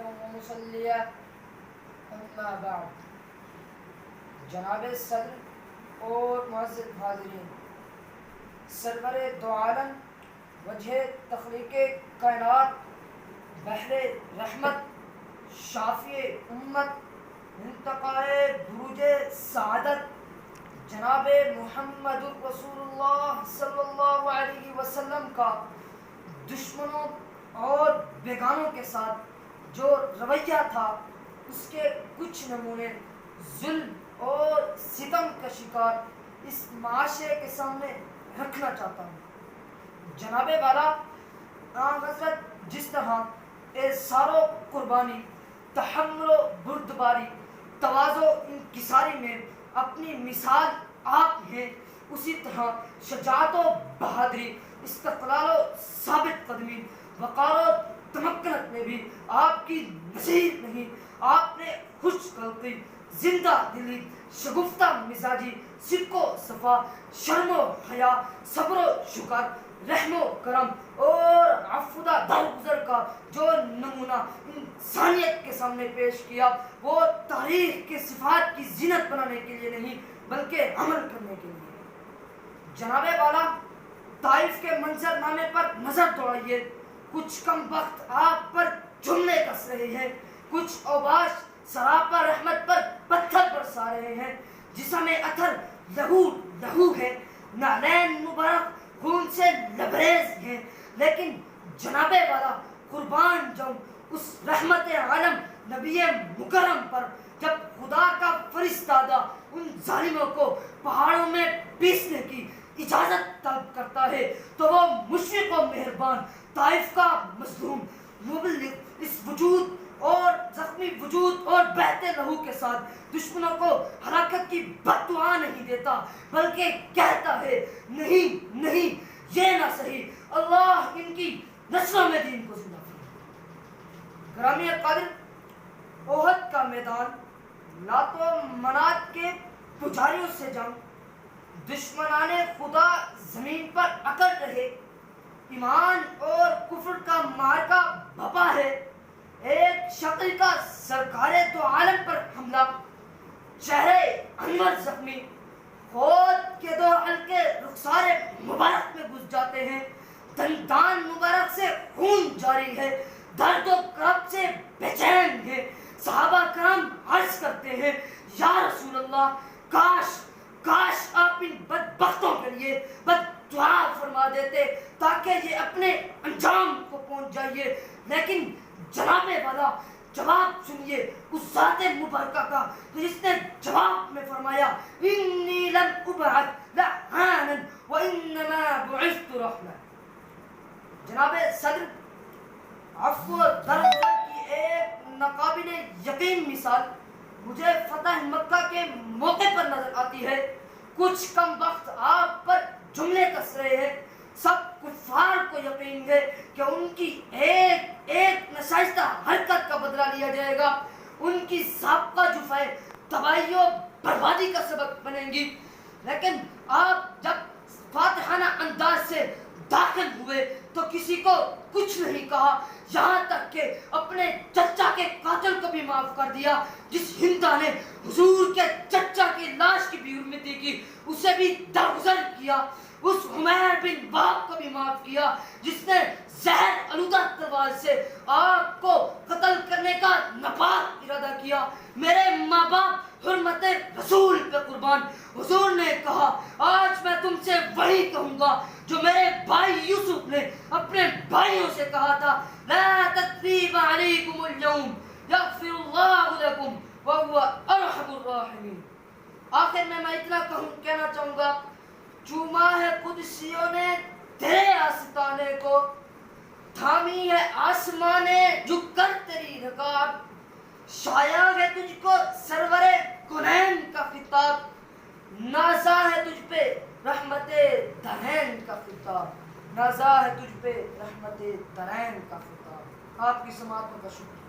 ومصليا اما بعد. جناب صدر اور معزز حاضرین، سرور دو عالم، وجہ تخلیق کائنات، بحر رحمت، شافی امت، منتقائے بروج سعادت، جناب محمد رسول اللہ صلی اللہ علیہ وسلم کا دشمنوں اور بیگانوں کے ساتھ جو رویہ تھا، اس کے کچھ نمونے ظلم اور ستم کا شکار اس معاشرے کے سامنے رکھنا چاہتا ہوں. جناب والا، حضرت جس طرح اظہار و قربانی، تحمل و بردباری، تواضع و انکساری میں اپنی مثال آپ ہیں، اسی طرح شجاعت و بہادری، استقلال و ثابت قدمی، وقار و تمکنت میں بھی آپ کی نظیر نہیں. آپ نے خوش قلبی، زندہ دلی، شگفتہ مزاجی، صدق و صفا، شرم و حیا، صبر و شکر، رحم و کرم اور عفو درگزر کا جو نمونہ انسانیت کے سامنے پیش کیا، وہ تاریخ کے صفات کی زینت بنانے کے لیے نہیں بلکہ عمل کرنے کے لیے. جناب والا، طائف کے منظر نامے پر نظر دوڑائیے. کچھ کم وقت آپ پر جملے کس رہے ہیں، کچھ اوباش سراپا رحمت پر پتھر برسا رہے ہیں. جسم اطہر لہو لہو ہے، نعلین مبارک خون سے لبریز ہیں، لیکن جناب والا قربان جاؤں اس رحمت عالم نبی مکرم پر جب خدا کا فرستادہ ان ظالموں کو پہاڑوں میں پیسنے کی اجازت طلب کرتا ہے تو وہ مشفق و مہربان طائف کا مظلوم مبلغ اس وجود اور زخمی وجود اور بہتے لہو کے ساتھ دشمنوں کو ہلاکت کی بد دعا نہیں دیتا، بلکہ کہتا ہے نہیں نہیں، یہ نہ صحیح، اللہ ان کی نسلوں میں دین کو زندہ فرمائے. گرامی قادر، احد کا میدان، لات و منات کے پجاریوں سے جنگ، دشمنان خدا زمین پر اکڑ رہے، ایمان اور کفر کا مارکا بپا ہے. ایک شکل کا سرکار دو عالم پر حملہ، چہرے انور زخمی، خود کے دو حلقے رخسار مبارک میں گھس جاتے ہیں، دندان مبارک سے خون جاری ہے، درد و کرب سے بے چین ہے. صحابہ کرام عرض کرتے ہیں، یا رسول اللہ، کاش کاش آپ ان بدبختوں کے لیے بد دعا فرما دیتے تاکہ یہ اپنے انجام کو پہنچ جائیے. لیکن جناب والا، جواب سنیے اس ذات مبارکہ کا جس نے جواب میں فرمایا، انی لم ابعث لعانا وانما بعثت رحمہ. جناب صدر، عفو و درگزر کی ایک ناقابل یقین مثال مجھے فتح مکہ کے موقع پر نظر آتی ہے. کچھ کم وقت آپ پر جملے کس رہے ہیں، سب کفار کو یقین ہے کہ ان کی ایک ایک ناشائستہ حرکت کا بدلہ لیا جائے گا، ان کی سابقہ جفائیں تباہی و بربادی کا سبب بنیں گی. لیکن آپ جب فاتحانہ انداز سے داخل ہوئے تو کسی کو کچھ نہیں کہا، یہاں تک کہ اپنے چچا کے قاتل کو بھی معاف کر دیا. جس ہندا نے حضور کے چچا کی لاش کی بھی حرمتی کی، اسے بھی درگزر کیا. اس عمیر بن وہب کو بھی معاف کیا جس نے زہر آلودہ تلوار سے آپ کو قتل کرنے کا ناپاک ارادہ کیا. میرے ماں باپ حرمت رسول پہ قربان، حضور نے کہا آج میں تم سے وہی کہوں گا جو میرے بھائی یوسف نے اپنے بھائیوں سے کہا تھا، لا تثریب علیکم اليوم یغفر اللہ لکم وہو ارحم الراحمین. آخر میں اتنا کہنا چاہوں گا، چوما ہے قدسیوں نے تیرے آستانے کو، تھامی ہے آسمانے جھک کر تیری رکاب، شایع ہے تجھ کو سرور کونین کا خطاب، نازا ہے تجھ پہ رحمت درین کا خطاب، نازا ہے تجھ پہ رحمت درین کا خطاب. آپ کی سماعتوں کا شکریہ.